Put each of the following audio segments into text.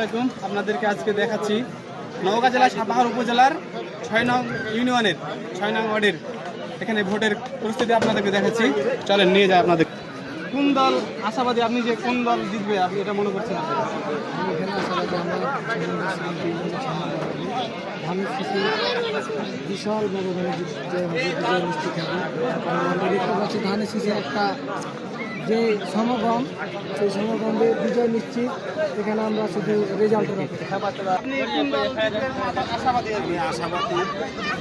আলাইকুম। আপনাদেরকে আজকে দেখাচ্ছি নওগাঁ জেলা সাপাহার উপজেলার ৬ নং ইউনিয়নের ৬ নং ওয়ার্ডের এখানে ভোটের পরিস্থিতি আপনাদেরকে দেখাচ্ছি। চলেন নিয়ে যায় আপনাদের। কোন দল আশাবাদী, আপনি যে কোন দল জিতবে আপনি এটা মনে করছেন? বিশাল ব্যবধানে বিজয় নিশ্চিত হবে। আমরা দেখতে পাচ্ছি ধানের শীষে একটা যে সমাগম, সেই সমাগমে বিজয় নিশ্চিত। এখানে আমরা শুধু রেজাল্টের আপনি কোন দল জিতবে আশাবাদী? আমি আশাবাদী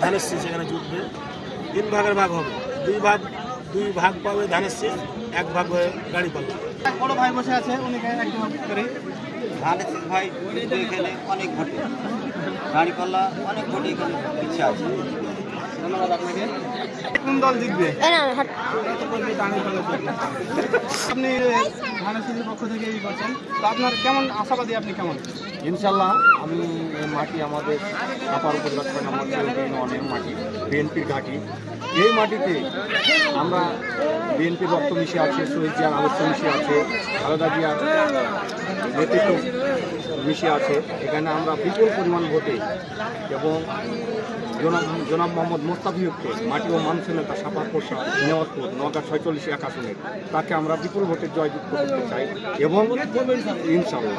ধানের শীষ এখানে জুটবে। 3 ভাগের ভাগ হবে, 2 ভাগ পাবে ধানের শীষ, 1 ভাগ হয়ে গাড়ি পাল্লা। বড় ভাই বসে আছে, উনিকে একটু করে। ধানের শীষ ভাই এখানে অনেক ভোটে, দাঁড়িপাল্লা অনেক ভোটে এখানে পিছিয়ে আছে। ধন্যবাদ আপনাকে। কোন দল জিতবে? আপনি ধানের শীষের পক্ষ থেকে এই করছেন, তো আপনার কেমন আশাবাদী, আপনি কেমন? ইনশাল্লাহ আমি এই মাটি আমাদের সাপার উপজেলা ৬ নম্বর ইউনিয়নের মাটি, বিএনপির ঘাঁটি। এই মাটিতে আমরা বিএনপির রক্ত মিশে আছে, শহীদ জিয়ার আদর্শ মিশে আছে, খালেদা জিয়ার নেতৃত্ব মিশে আছে। এখানে আমরা বিপুল পরিমাণ ভোটে এবং জনাব মোহাম্মদ মোস্তাফিজকে মাটি ও মানুষের নেতা সাপার পোষা নেওয়াজপুর নওগাঁ 46 এক আসনে তাকে আমরা বিপুল ভোটে জয়যুক্ত করতে চাই এবং ইনশাল্লাহ।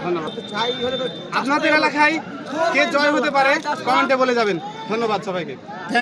ধন্যবাদ। আপনাদের এলাকায় কে জয় হতে পারে কমেন্টে বলে যাবেন। ধন্যবাদ সবাইকে।